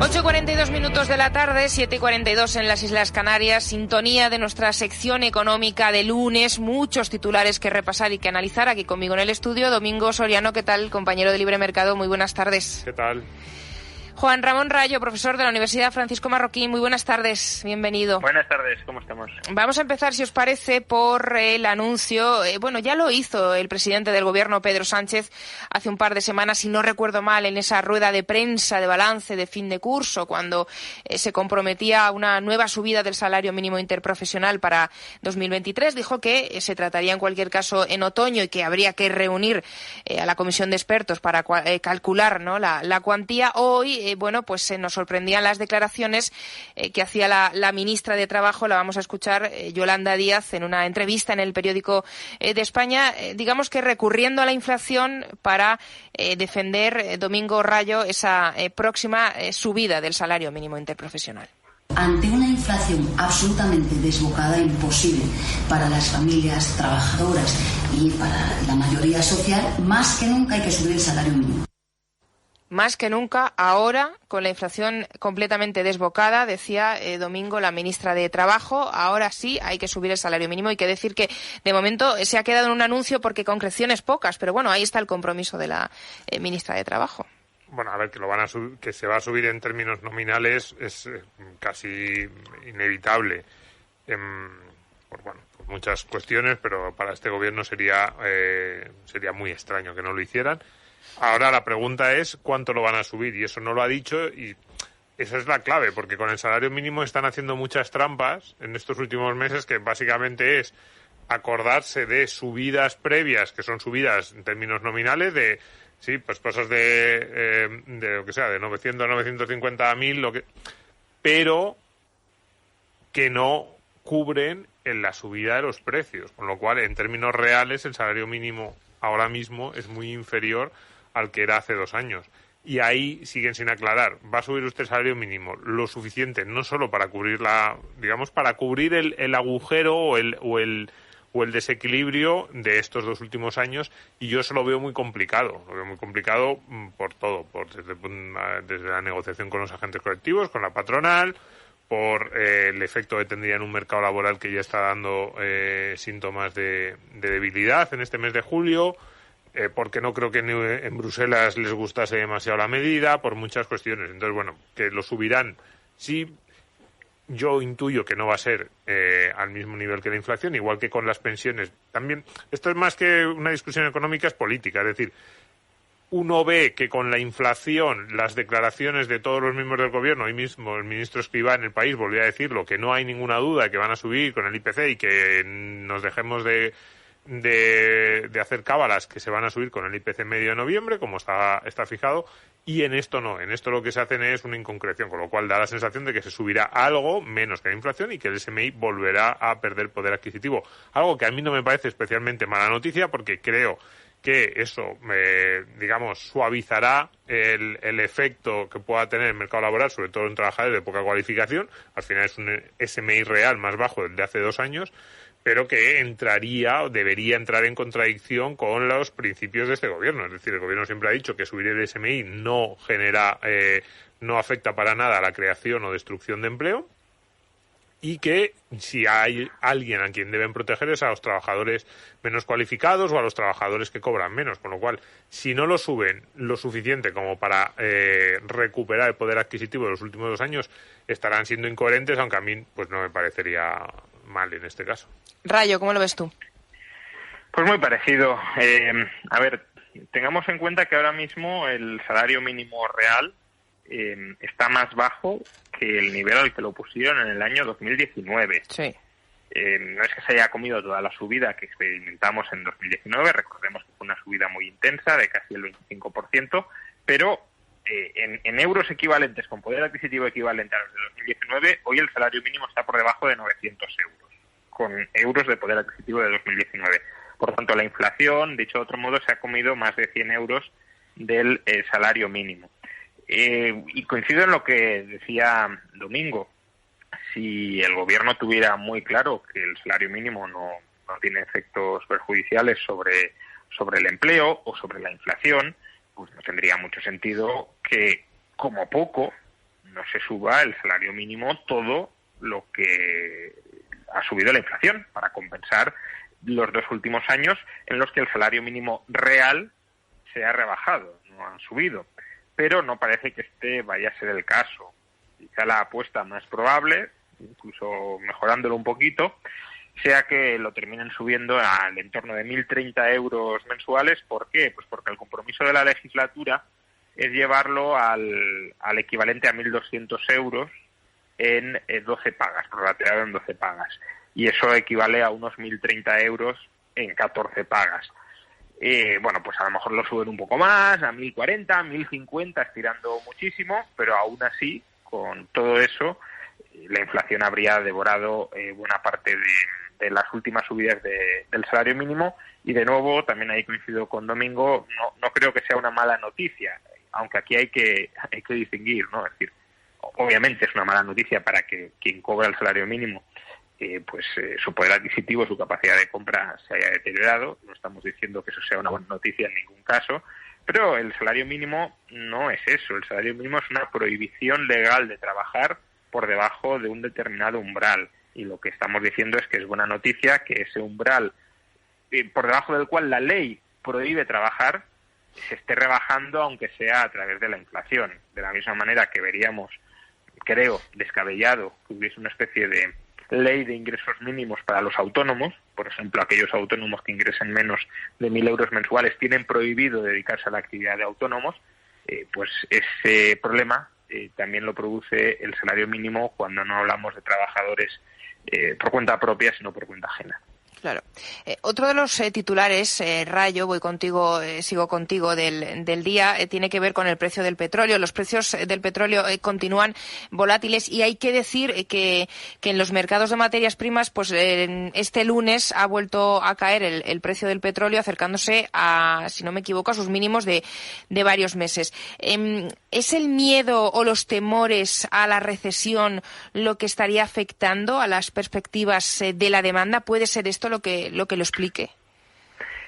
8:42 de la tarde, 7:42 en las Islas Canarias, sintonía de nuestra sección económica de lunes, muchos titulares que repasar y que analizar. Aquí conmigo en el estudio, Domingo Soriano, ¿qué tal? Compañero de Libre Mercado, muy buenas tardes. ¿Qué tal? Juan Ramón Rayo, profesor de la Universidad Francisco Marroquín, muy buenas tardes, bienvenido. Buenas tardes, ¿cómo estamos? Vamos a empezar, si os parece, por el anuncio, ya lo hizo el presidente del Gobierno, Pedro Sánchez, hace un par de semanas, si no recuerdo mal, en esa rueda de prensa de balance de fin de curso, cuando se comprometía a una nueva subida del salario mínimo interprofesional para 2023, dijo que se trataría en cualquier caso en otoño y que habría que reunir a la comisión de expertos para calcular, ¿no?, la cuantía. Hoy pues nos sorprendían las declaraciones que hacía la ministra de Trabajo. La vamos a escuchar, Yolanda Díaz, en una entrevista en el Periódico de España, digamos que recurriendo a la inflación para defender, Domingo Rayo, esa próxima subida del salario mínimo interprofesional. Ante una inflación absolutamente desbocada, imposible para las familias trabajadoras y para la mayoría social, más que nunca hay que subir el salario mínimo. Más que nunca, ahora, con la inflación completamente desbocada, decía Domingo, la ministra de Trabajo, ahora sí hay que subir el salario mínimo. Hay que decir que, de momento, se ha quedado en un anuncio porque concreciones pocas, pero bueno, ahí está el compromiso de la ministra de Trabajo. Bueno, a ver, que se va a subir en términos nominales es casi inevitable, por muchas cuestiones, pero para este gobierno sería muy extraño que no lo hicieran. Ahora la pregunta es cuánto lo van a subir, y eso no lo ha dicho, y esa es la clave, porque con el salario mínimo están haciendo muchas trampas en estos últimos meses, que básicamente es acordarse de subidas previas, que son subidas en términos nominales, de sí, pues cosas de lo que sea, de 900 a 950 a 1000, pero que no cubren en la subida de los precios, con lo cual en términos reales el salario mínimo ahora mismo es muy inferior al que era hace 2 años. Y ahí siguen sin aclarar. ¿Va a subir usted el salario mínimo lo suficiente, no solo para cubrir para cubrir el agujero o el desequilibrio de estos 2 últimos años? Y yo eso lo veo muy complicado. Lo veo muy complicado por todo, desde la negociación con los agentes colectivos, con la patronal, por el efecto que tendría en un mercado laboral que ya está dando síntomas de debilidad en este mes de julio, porque no creo que en Bruselas les gustase demasiado la medida, por muchas cuestiones. Entonces, bueno, que lo subirán, sí. Yo intuyo que no va a ser al mismo nivel que la inflación, igual que con las pensiones. También, esto es más que una discusión económica, es política, es decir, uno ve que con la inflación, las declaraciones de todos los miembros del gobierno, hoy mismo el ministro Escrivá en El País volvió a decirlo, que no hay ninguna duda de que van a subir con el IPC y que nos dejemos de hacer cábalas, que se van a subir con el IPC medio de noviembre, como está fijado, y en esto no. En esto lo que se hacen es una inconcreción, con lo cual da la sensación de que se subirá algo menos que la inflación y que el SMI volverá a perder poder adquisitivo. Algo que a mí no me parece especialmente mala noticia, porque creo que eso, suavizará el efecto que pueda tener el mercado laboral, sobre todo en trabajadores de poca cualificación. Al final es un SMI real más bajo del de hace 2 años, pero que entraría o debería entrar en contradicción con los principios de este gobierno. Es decir, el gobierno siempre ha dicho que subir el SMI no afecta para nada a la creación o destrucción de empleo, y que si hay alguien a quien deben proteger es a los trabajadores menos cualificados o a los trabajadores que cobran menos, con lo cual, si no lo suben lo suficiente como para recuperar el poder adquisitivo de los últimos 2 años, estarán siendo incoherentes, aunque a mí pues no me parecería mal en este caso. Rayo, ¿cómo lo ves tú? Pues muy parecido. Tengamos en cuenta que ahora mismo el salario mínimo real está más bajo que el nivel al que lo pusieron en el año 2019. Sí. No es que se haya comido toda la subida que experimentamos en 2019, recordemos que fue una subida muy intensa de casi el 25%, pero en euros equivalentes, con poder adquisitivo equivalente a los de 2019, hoy el salario mínimo está por debajo de 900 euros, con euros de poder adquisitivo de 2019. Por tanto, la inflación, dicho de otro modo, se ha comido más de 100 euros del salario mínimo. Y coincido en lo que decía Domingo. Si el gobierno tuviera muy claro que el salario mínimo no tiene efectos perjudiciales sobre el empleo o sobre la inflación, pues no tendría mucho sentido que, como poco, no se suba el salario mínimo todo lo que ha subido la inflación, para compensar los 2 últimos años en los que el salario mínimo real se ha rebajado, no han subido. Pero no parece que este vaya a ser el caso. Quizá la apuesta más probable, incluso mejorándolo un poquito, sea que lo terminen subiendo al entorno de 1.030 euros mensuales. ¿Por qué? Pues porque el compromiso de la legislatura es llevarlo al equivalente a 1.200 euros en 12 pagas, prorrateado en 12 pagas. Y eso equivale a unos 1.030 euros en 14 pagas. Bueno, pues a lo mejor lo suben un poco más, a 1.040, 1.050, estirando muchísimo, pero aún así, con todo eso, la inflación habría devorado buena parte de las últimas subidas del salario mínimo. Y de nuevo, también ahí coincido con Domingo, no creo que sea una mala noticia, aunque aquí hay que distinguir, ¿no? Es decir, obviamente es una mala noticia para que quien cobra el salario mínimo, su poder adquisitivo, su capacidad de compra se haya deteriorado. No estamos diciendo que eso sea una buena noticia en ningún caso, pero el salario mínimo no es eso. El salario mínimo es una prohibición legal de trabajar por debajo de un determinado umbral, y lo que estamos diciendo es que es buena noticia que ese umbral por debajo del cual la ley prohíbe trabajar se esté rebajando, aunque sea a través de la inflación. De la misma manera que veríamos, creo, descabellado que hubiese una especie de ley de ingresos mínimos para los autónomos. Por ejemplo, aquellos autónomos que ingresen menos de 1.000 euros mensuales tienen prohibido dedicarse a la actividad de autónomos. Pues ese problema también lo produce el salario mínimo cuando no hablamos de trabajadores por cuenta propia, sino por cuenta ajena. Claro. Otro de los titulares, Rayo, sigo contigo, del día, tiene que ver con el precio del petróleo. Los precios del petróleo continúan volátiles, y hay que decir que en los mercados de materias primas, pues este lunes ha vuelto a caer el precio del petróleo, acercándose a, si no me equivoco, a sus mínimos de varios meses. ¿Es el miedo o los temores a la recesión lo que estaría afectando a las perspectivas de la demanda? ¿Puede ser esto lo que lo explique?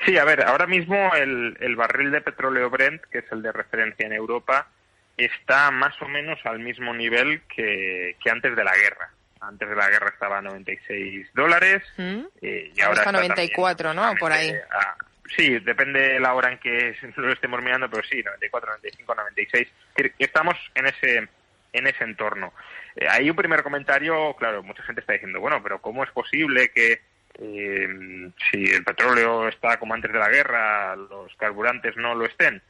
Sí, a ver, ahora mismo el barril de petróleo Brent, que es el de referencia en Europa, está más o menos al mismo nivel que antes de la guerra. Antes de la guerra estaba a $96 y ahora está 94, ¿no? Por ahí. Sí, depende la hora en que lo estemos mirando, pero sí, 94, 95, 96. Estamos en ese entorno. Hay un primer comentario, claro, mucha gente está diciendo, bueno, pero ¿cómo es posible que si el petróleo está como antes de la guerra, los carburantes no lo estén?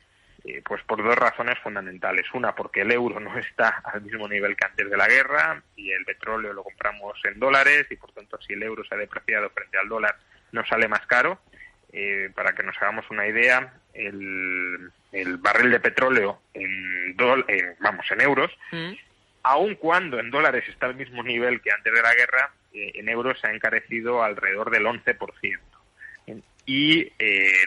Pues por 2 razones fundamentales. Una, porque el euro no está al mismo nivel que antes de la guerra y el petróleo lo compramos en dólares, y por tanto si el euro se ha depreciado frente al dólar nos sale más caro. Para que nos hagamos una idea, el barril de petróleo en euros, aun cuando en dólares está al mismo nivel que antes de la guerra, en euros se ha encarecido alrededor del 11%. Y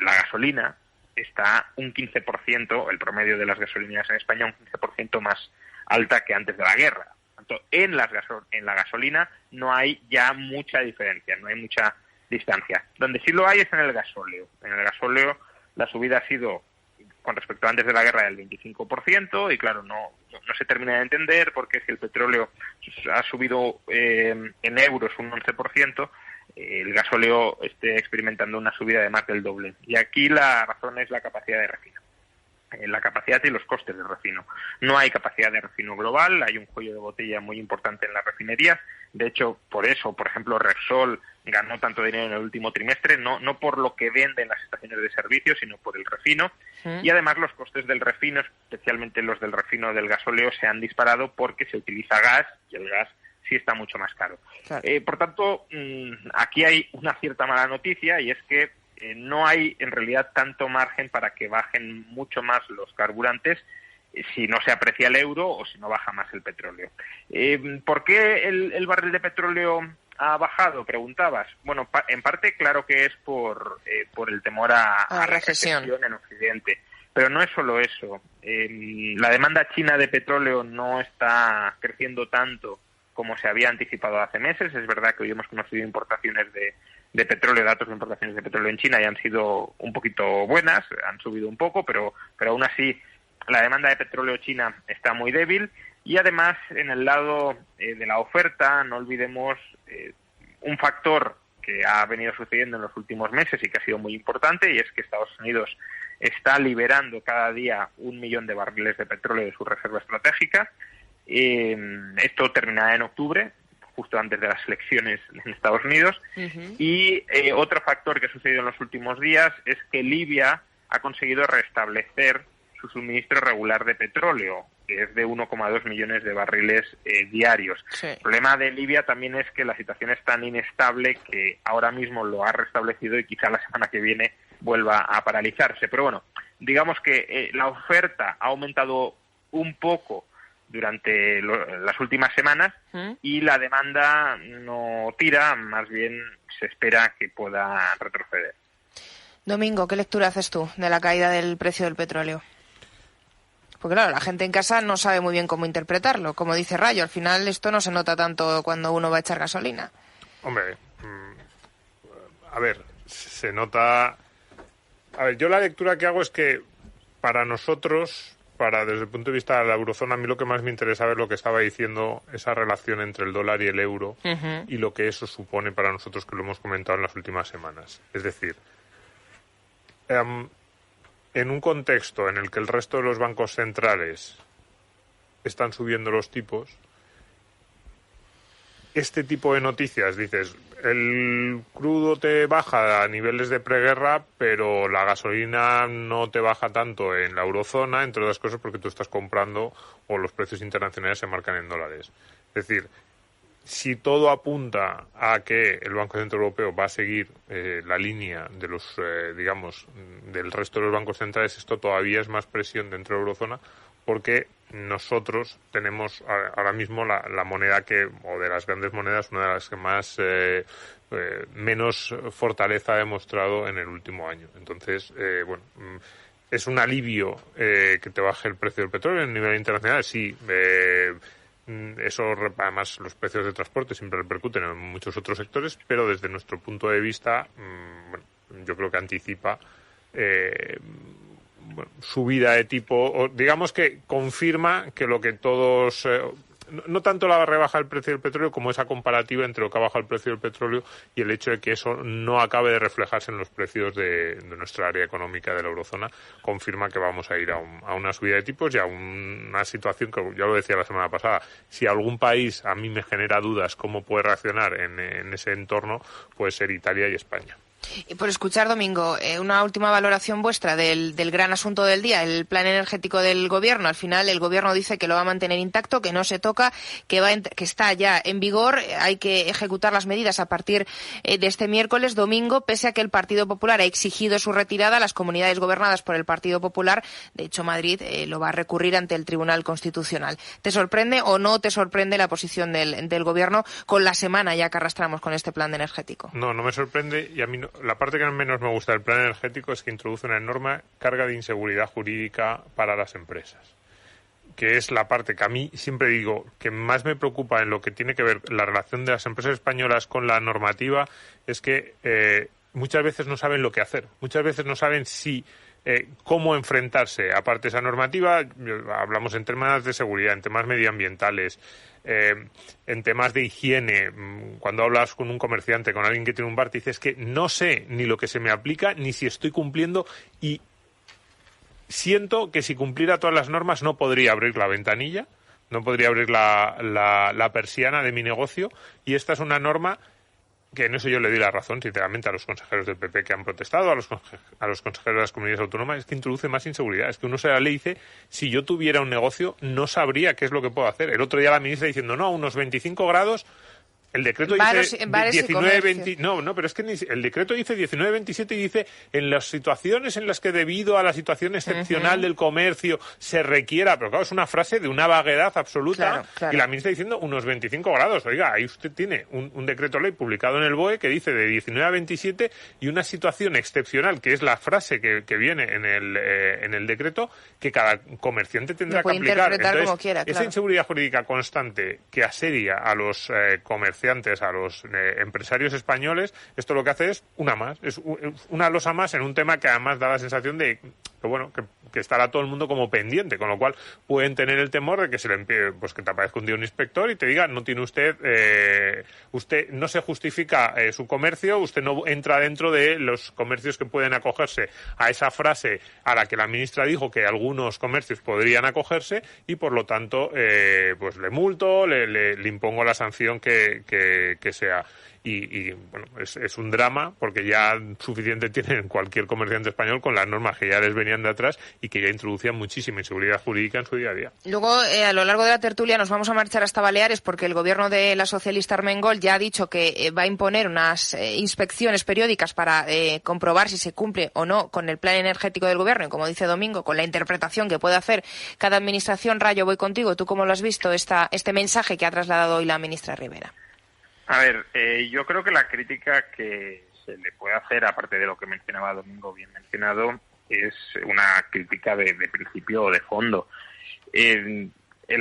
la gasolina está un 15%, el promedio de las gasolineras en España, un 15% más alta que antes de la guerra. Tanto en la gasolina no hay ya mucha diferencia, no hay mucha distancia. Donde sí lo hay es en el gasóleo. En el gasóleo la subida ha sido, con respecto a antes de la guerra, del 25%, y claro, no se termina de entender porque si el petróleo ha subido en euros un 11%, el gasóleo esté experimentando una subida de más del doble. Y aquí la razón es la capacidad de refino. La capacidad y los costes de refino. No hay capacidad de refino global, hay un cuello de botella muy importante en las refinerías. De hecho, por eso, por ejemplo, Repsol ganó tanto dinero en el último trimestre, no por lo que venden las estaciones de servicio, sino por el refino. Y además los costes del refino, especialmente los del refino del gasóleo, se han disparado porque se utiliza gas, y el gas sí está mucho más caro. Claro. Por tanto, aquí hay una cierta mala noticia, y es que no hay en realidad tanto margen para que bajen mucho más los carburantes si no se aprecia el euro o si no baja más el petróleo. ¿Por qué el barril de petróleo ha bajado? Preguntabas. Bueno, en parte claro que es por el temor a la recesión en Occidente. Pero no es solo eso. La demanda china de petróleo no está creciendo tanto como se había anticipado hace meses. Es verdad que hoy hemos conocido importaciones de petróleo, datos de importaciones de petróleo en China, y han sido un poquito buenas, han subido un poco, pero aún así la demanda de petróleo china está muy débil y además en el lado de la oferta no olvidemos un factor que ha venido sucediendo en los últimos meses y que ha sido muy importante, y es que Estados Unidos está liberando cada día 1 millón de barriles de petróleo de su reserva estratégica. Esto terminará en octubre, justo antes de las elecciones en Estados Unidos. Uh-huh. Y otro factor que ha sucedido en los últimos días es que Libia ha conseguido restablecer su suministro regular de petróleo, que es de 1,2 millones de barriles diarios. Sí. El problema de Libia también es que la situación es tan inestable que ahora mismo lo ha restablecido y quizá la semana que viene vuelva a paralizarse. Pero bueno, digamos que la oferta ha aumentado un poco durante las últimas semanas y la demanda no tira, más bien se espera que pueda retroceder. Domingo, ¿qué lectura haces tú de la caída del precio del petróleo? Porque claro, la gente en casa no sabe muy bien cómo interpretarlo. Como dice Rayo, al final esto no se nota tanto cuando uno va a echar gasolina. Hombre, a ver, se nota... A ver, yo la lectura que hago es que para nosotros, desde el punto de vista de la eurozona, a mí lo que más me interesa es lo que estaba diciendo, esa relación entre el dólar y el euro, uh-huh, y lo que eso supone para nosotros, que lo hemos comentado en las últimas semanas. Es decir, en un contexto en el que el resto de los bancos centrales están subiendo los tipos, este tipo de noticias, dices, el crudo te baja a niveles de preguerra, pero la gasolina no te baja tanto en la eurozona, entre otras cosas porque tú estás comprando o los precios internacionales se marcan en dólares. Es decir, si todo apunta a que el Banco Central Europeo va a seguir la línea de los, del resto de los bancos centrales, esto todavía es más presión dentro de la eurozona, porque nosotros tenemos ahora mismo la moneda o de las grandes monedas, una de las que más menos fortaleza ha demostrado en el último año. Entonces, es un alivio que te baje el precio del petróleo a nivel internacional, sí. Eso, además, los precios de transporte siempre repercuten en muchos otros sectores, pero desde nuestro punto de vista, yo creo que anticipa subida de tipo, o digamos que confirma que lo que todos, no tanto la rebaja del precio del petróleo como esa comparativa entre lo que ha bajado el precio del petróleo y el hecho de que eso no acabe de reflejarse en los precios de nuestra área económica de la eurozona, confirma que vamos a ir a una subida de tipos y a una situación que, ya lo decía la semana pasada, si algún país a mí me genera dudas cómo puede reaccionar en ese entorno, puede ser Italia y España. Y por escuchar, Domingo, una última valoración vuestra del gran asunto del día, el plan energético del Gobierno. Al final, el Gobierno dice que lo va a mantener intacto, que no se toca, que está ya en vigor. Hay que ejecutar las medidas a partir de este miércoles, domingo, pese a que el Partido Popular ha exigido su retirada. Las comunidades gobernadas por el Partido Popular, de hecho Madrid, lo va a recurrir ante el Tribunal Constitucional. ¿Te sorprende o no te sorprende la posición del Gobierno con la semana ya que arrastramos con este plan energético? No me sorprende, y a mí no. La parte que menos me gusta del plan energético es que introduce una enorme carga de inseguridad jurídica para las empresas, que es la parte que a mí siempre digo que más me preocupa en lo que tiene que ver la relación de las empresas españolas con la normativa, es que muchas veces no saben lo que hacer, muchas veces no saben cómo enfrentarse. Aparte de esa normativa, hablamos en temas de seguridad, en temas medioambientales, en temas de higiene. Cuando hablas con un comerciante, con alguien que tiene un bar, te dices que no sé ni lo que se me aplica, ni si estoy cumpliendo, y siento que si cumpliera todas las normas no podría abrir la ventanilla, no podría abrir la persiana de mi negocio, y esta es una norma que en eso yo le di la razón, sinceramente, a los consejeros del PP que han protestado, a los consejeros de las comunidades autónomas, es que introduce más inseguridad. Es que uno se la ley dice, si yo tuviera un negocio, no sabría qué es lo que puedo hacer. El otro día la ministra diciendo, no, a unos 25 grados... El decreto dice 19-20... No, pero es que el decreto dice 19-27 y dice en las situaciones en las que debido a la situación excepcional del comercio se requiera... Pero claro, es una frase de una vaguedad absoluta. Claro. Y la ministra diciendo unos 25 grados. Oiga, ahí usted tiene un decreto ley publicado en el BOE que dice de 19 a 27 y una situación excepcional, que es la frase que viene en el decreto, que cada comerciante tendrá que aplicar. Entonces, como quiera, claro. Esa inseguridad jurídica constante que asedia a los comerciantes comerciantes, a los empresarios españoles, esto lo que hace es una más, es una losa más en un tema que además da la sensación de que estará todo el mundo como pendiente, con lo cual pueden tener el temor de que se le envíe, pues que te aparezca un día un inspector y te diga, no tiene usted no se justifica su comercio, usted no entra dentro de los comercios que pueden acogerse a esa frase a la que la ministra dijo que algunos comercios podrían acogerse, y por lo tanto pues le multo, le impongo la sanción que sea. Y bueno, es un drama, porque ya suficiente tienen cualquier comerciante español con las normas que ya les venían de atrás y que ya introducían muchísima inseguridad jurídica en su día a día. Luego, a lo largo de la tertulia nos vamos a marchar hasta Baleares, porque el gobierno de la socialista Armengol ya ha dicho que va a imponer unas inspecciones periódicas para comprobar si se cumple o no con el plan energético del gobierno, y como dice Domingo, con la interpretación que puede hacer cada administración. Rayo, voy contigo. ¿Tú cómo lo has visto, este mensaje que ha trasladado hoy la ministra Rivera? A ver, yo creo que la crítica que se le puede hacer, aparte de lo que mencionaba Domingo, bien mencionado, es una crítica de principio o de fondo. El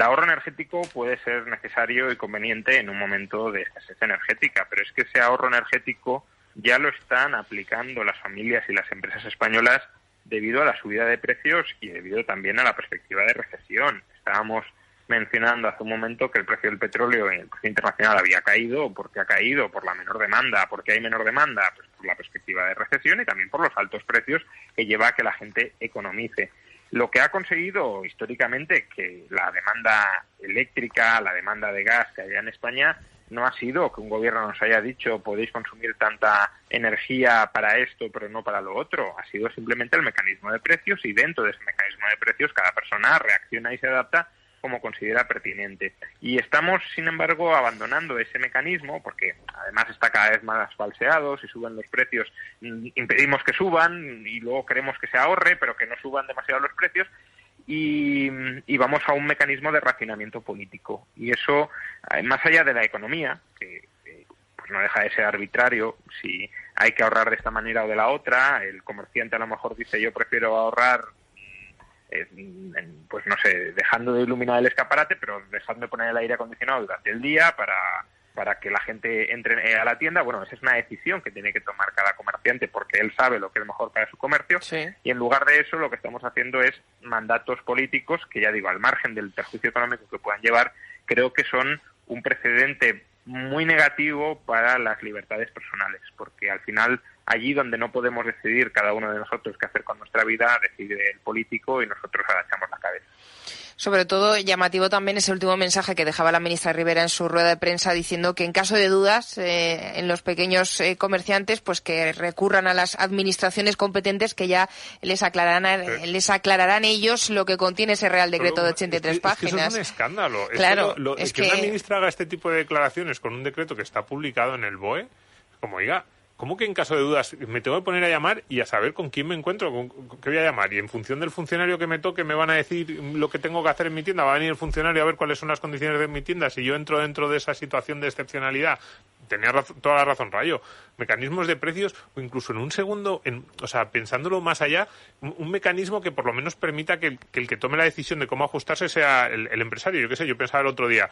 ahorro energético puede ser necesario y conveniente en un momento de escasez energética, pero es que ese ahorro energético ya lo están aplicando las familias y las empresas españolas debido a la subida de precios y debido también a la perspectiva de recesión. Estábamos mencionando hace un momento que el precio del petróleo en el precio internacional había caído. ¿Por qué ha caído? Por la menor demanda. ¿Por qué hay menor demanda? Pues por la perspectiva de recesión y también por los altos precios que lleva a que la gente economice. Lo que ha conseguido históricamente que la demanda eléctrica, la demanda de gas que haya en España, no ha sido que un gobierno nos haya dicho podéis consumir tanta energía para esto pero no para lo otro. Ha sido simplemente el mecanismo de precios, y dentro de ese mecanismo de precios cada persona reacciona y se adapta como considera pertinente. Y estamos, sin embargo, abandonando ese mecanismo, porque además está cada vez más falseado. Si suben los precios, impedimos que suban, y luego queremos que se ahorre, pero que no suban demasiado los precios, y vamos a un mecanismo de racionamiento político. Y eso, más allá de la economía, que pues no deja de ser arbitrario, si hay que ahorrar de esta manera o de la otra, el comerciante a lo mejor dice yo prefiero ahorrar pues no sé, dejando de iluminar el escaparate, pero dejando de poner el aire acondicionado durante el día para que la gente entre a la tienda. Bueno, esa es una decisión que tiene que tomar cada comerciante, porque él sabe lo que es mejor para su comercio. Sí. Y en lugar de eso, lo que estamos haciendo es mandatos políticos que, ya digo, al margen del perjuicio económico que puedan llevar, creo que son un precedente muy negativo para las libertades personales, porque al final allí donde no podemos decidir cada uno de nosotros qué hacer con nuestra vida, decide el político y nosotros agachamos la cabeza. Sobre todo, llamativo también ese último mensaje que dejaba la ministra Rivera en su rueda de prensa, diciendo que en caso de dudas en los pequeños comerciantes, pues que recurran a las administraciones competentes, que ya les aclararán ellos lo que contiene ese Real Decreto de 83 páginas. Es que eso es un escándalo. Claro, es que una ministra haga este tipo de declaraciones con un decreto que está publicado en el BOE, como diga, ¿cómo que en caso de dudas me tengo que poner a llamar y a saber con quién me encuentro, con qué voy a llamar? Y en función del funcionario que me toque me van a decir lo que tengo que hacer en mi tienda. Va a venir el funcionario a ver cuáles son las condiciones de mi tienda. Si yo entro dentro de esa situación de excepcionalidad, tenía toda la razón Rayo. Mecanismos de precios, o incluso en un segundo, pensándolo más allá, un mecanismo que por lo menos permita que el que tome la decisión de cómo ajustarse sea el empresario. Yo qué sé, yo pensaba el otro día,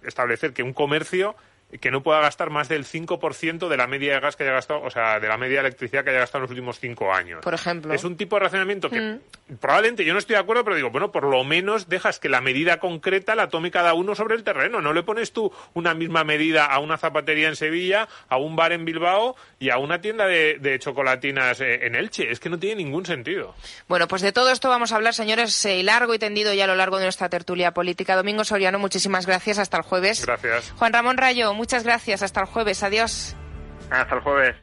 establecer que un comercio que no pueda gastar más del 5% de la media de gas que haya gastado, o sea, de la media de electricidad que haya gastado en los últimos 5 años. Por ejemplo. Es un tipo de razonamiento que probablemente yo no estoy de acuerdo, pero digo, bueno, por lo menos dejas que la medida concreta la tome cada uno sobre el terreno. No le pones tú una misma medida a una zapatería en Sevilla, a un bar en Bilbao y a una tienda de chocolatinas en Elche. Es que no tiene ningún sentido. Bueno, pues de todo esto vamos a hablar, señores, largo y tendido ya a lo largo de nuestra tertulia política. Domingo Soriano, muchísimas gracias. Hasta el jueves. Gracias. Juan Ramón Rayo, muchas gracias. Hasta el jueves. Adiós. Hasta el jueves.